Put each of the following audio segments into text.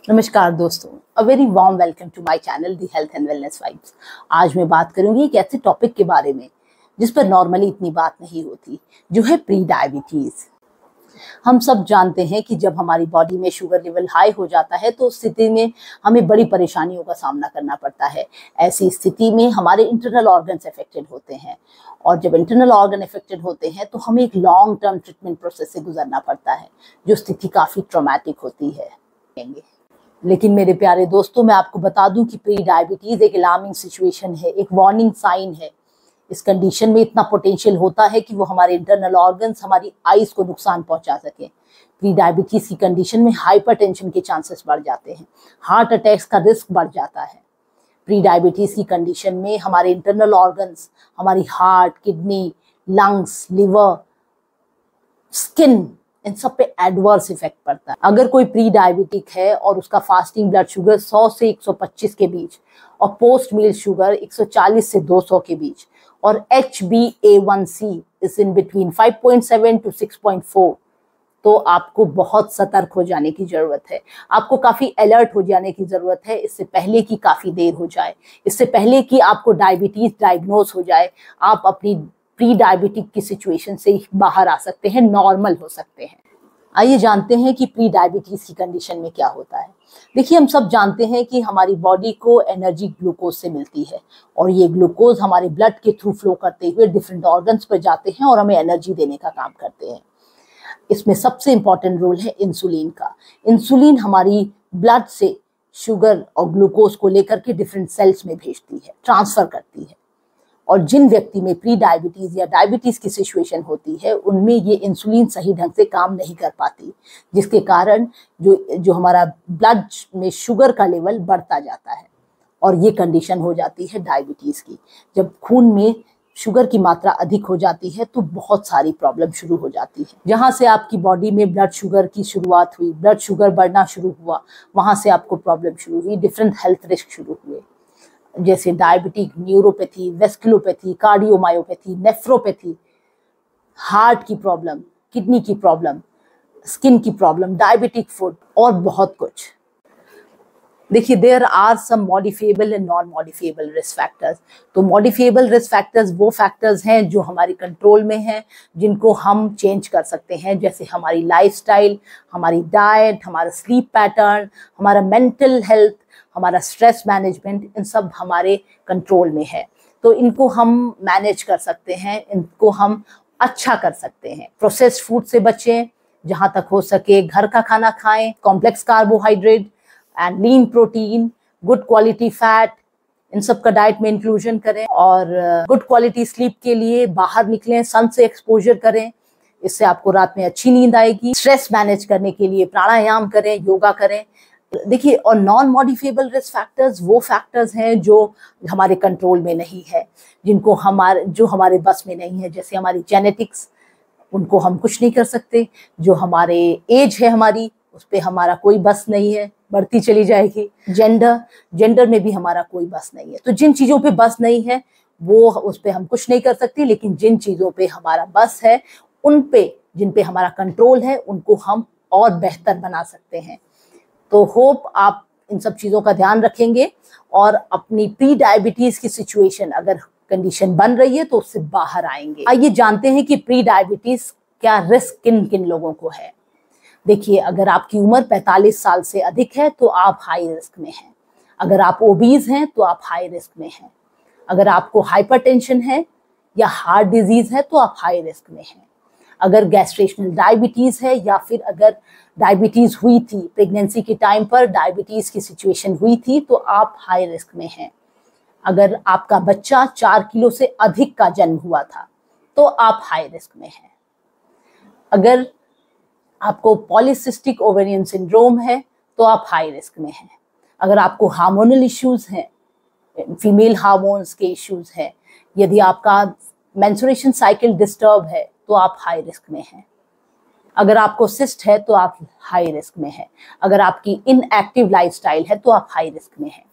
नमस्कार दोस्तों, a very warm welcome to my channel the health and wellness vibes. आज मैं बात करूंगी एक ऐसे टॉपिक के बारे में जिस पर नॉर्मली इतनी बात नहीं होती, जो है प्री डायबिटीज। हम सब जानते हैं कि जब हमारी बॉडी में शुगर लेवल हाई हो जाता है तो उस स्थिति में हमें बड़ी परेशानियों का सामना करना पड़ता है। ऐसी स्थिति में हमारे इंटरनल ऑर्गन्स अफेक्टेड होते हैं और जब इंटरनल ऑर्गन अफेक्टेड होते हैं तो हमें एक लॉन्ग टर्म ट्रीटमेंट प्रोसेस से गुजरना पड़ता है, जो स्थिति काफ़ी ट्रॉमेटिक होती है। लेकिन मेरे प्यारे दोस्तों, मैं आपको बता दूं कि प्री डायबिटीज एक अलार्मिंग सिचुएशन है, एक वार्निंग साइन है। इस कंडीशन में इतना पोटेंशियल होता है कि वो हमारे इंटरनल ऑर्गन्स, हमारी आईज को नुकसान पहुंचा सके। प्री डायबिटीज की कंडीशन में हाइपरटेंशन के चांसेस बढ़ जाते हैं, हार्ट अटैक्स का रिस्क बढ़ जाता है। प्री डायबिटीज की कंडीशन में हमारे इंटरनल ऑर्गन्स, हमारी heart, kidney, lungs, liver, skin, इन सब पे एडवर्स इफेक्ट पड़ता है। अगर कोई प्री डायबिटिक है और उसका फास्टिंग ब्लड शुगर 100 से 125 के बीच और पोस्ट मील शुगर 140 से 200 के बीच और HbA1c is in between 5.7 to 6.4, तो आपको बहुत सतर्क हो जाने की जरूरत है। आपको काफी अलर्ट हो जाने की जरूरत है, इससे पहले कि काफी देर हो जाए, इससे पहले कि आपको डायबिटीज डायग्नोज हो जाए। आप अपनी प्री डायबिटिक की सिचुएशन से बाहर आ सकते हैं, नॉर्मल हो सकते हैं। आइए जानते हैं कि प्री डायबिटीज की कंडीशन में क्या होता है। देखिए, हम सब जानते हैं कि हमारी बॉडी को एनर्जी ग्लूकोज से मिलती है और ये ग्लूकोज हमारे ब्लड के थ्रू फ्लो करते हुए डिफरेंट ऑर्गन्स पर जाते हैं और हमें एनर्जी देने का काम करते हैं। इसमें सबसे इंपॉर्टेंट रोल है इंसुलिन का। इंसुलिन हमारी ब्लड से शुगर और ग्लूकोज को लेकर के डिफरेंट सेल्स में भेजती है, ट्रांसफर करती है। और जिन व्यक्ति में प्री डायबिटीज या डायबिटीज की सिचुएशन होती है, उनमें ये इंसुलिन सही ढंग से काम नहीं कर पाती, जिसके कारण जो हमारा ब्लड में शुगर का लेवल बढ़ता जाता है और ये कंडीशन हो जाती है डायबिटीज की। जब खून में शुगर की मात्रा अधिक हो जाती है तो बहुत सारी प्रॉब्लम शुरू हो जाती है। जहाँ से आपकी बॉडी में ब्लड शुगर की शुरुआत हुई, ब्लड शुगर बढ़ना शुरू हुआ, वहाँ से आपको प्रॉब्लम शुरू हुई, डिफरेंट हेल्थ रिस्क शुरू हुए, जैसे diabetic neuropathy, vasculopathy, cardiomyopathy, nephropathy, heart की प्रॉब्लम, किडनी की प्रॉब्लम, स्किन की प्रॉब्लम, डायबिटिक फूड और बहुत कुछ। देखिए, there are some modifiable and non modifiable risk factors. तो मॉडिफिएबल रिस्क फैक्टर्स वो फैक्टर्स हैं जो हमारे कंट्रोल में हैं, जिनको हम चेंज कर सकते हैं, जैसे हमारी लाइफस्टाइल, हमारी डाइट, हमारा स्लीप पैटर्न, हमारा मेंटल हेल्थ, हमारा स्ट्रेस मैनेजमेंट, इन सब हमारे कंट्रोल में है। तो इनको हम मैनेज कर सकते हैं, इनको हम अच्छा कर सकते हैं। प्रोसेस्ड फूड से बचें, जहाँ तक हो सके घर का खाना खाएं, complex carbohydrate and lean protein, good quality fat, इन सब का डाइट में इंक्लूजन करें और गुड क्वालिटी स्लीप के लिए बाहर निकलें, सन से एक्सपोजर करें, इससे आपको रात में अच्छी नींद आएगी। स्ट्रेस मैनेज करने के लिए प्राणायाम करें, योगा करें। देखिए, और नॉन मॉडिफिएबल रिस्क फैक्टर्स वो फैक्टर्स हैं जो हमारे कंट्रोल में नहीं है, जो हमारे बस में नहीं है, जैसे हमारी जेनेटिक्स, उनको हम कुछ नहीं कर सकते। जो हमारे एज है हमारी, उस पर हमारा कोई बस नहीं है, बढ़ती चली जाएगी। जेंडर में भी हमारा कोई बस नहीं है। तो जिन चीज़ों पे बस नहीं है वो उस पर हम कुछ नहीं कर सकते, लेकिन जिन चीज़ों पे हमारा बस है, उन पे जिन पे हमारा कंट्रोल है, उनको हम और बेहतर बना सकते हैं। तो होप आप इन सब चीज़ों का ध्यान रखेंगे और अपनी प्री डायबिटीज़ की सिचुएशन, अगर कंडीशन बन रही है, तो उससे बाहर आएंगे। आइए जानते हैं कि प्री डायबिटीज़ क्या रिस्क किन किन लोगों को है। देखिए, अगर आपकी उम्र 45 साल से अधिक है तो आप हाई रिस्क में हैं। अगर आप ओबीज हैं तो आप हाई रिस्क में हैं। अगर आपको हाइपरटेंशन है या हार्ट डिजीज है तो आप हाई रिस्क में हैं। अगर गैस्ट्रेशनल डायबिटीज है या फिर अगर डायबिटीज हुई थी, प्रेगनेंसी के टाइम पर डायबिटीज की सिचुएशन हुई थी, तो आप हाई रिस्क में हैं। अगर आपका बच्चा 4 किलो से अधिक का जन्म हुआ था तो आप हाई रिस्क में हैं। अगर आपको पॉलीसिस्टिक ओवेरियन सिंड्रोम है तो आप हाई रिस्क में हैं। अगर आपको हार्मोनल इश्यूज हैं, फीमेल हार्मोन्स के इश्यूज हैं, यदि आपका मेंस्ट्रुएशन साइकिल डिस्टर्ब है तो आप हाई रिस्क में हैं। अगर आपको सिस्ट है तो आप हाई रिस्क में हैं। अगर आपकी इनएक्टिव लाइफस्टाइल है तो आप हाई रिस्क में हैं।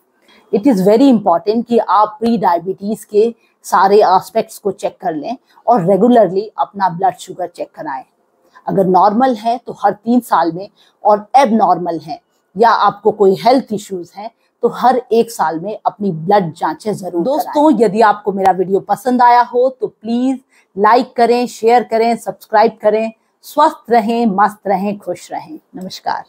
इट इज़ वेरी इंपॉर्टेंट कि आप प्री डायबिटीज़ के सारे एस्पेक्ट्स को चेक कर लें और रेगुलरली अपना ब्लड शुगर चेक कराएं। अगर नॉर्मल है तो हर 3 साल में, और एब नॉर्मल है या आपको कोई हेल्थ इश्यूज हैं तो हर 1 साल में अपनी ब्लड जांचें जरूर दोस्तों, यदि आपको मेरा वीडियो पसंद आया हो तो प्लीज लाइक करें, शेयर करें, सब्सक्राइब करें। स्वस्थ रहें, मस्त रहें, खुश रहें। नमस्कार।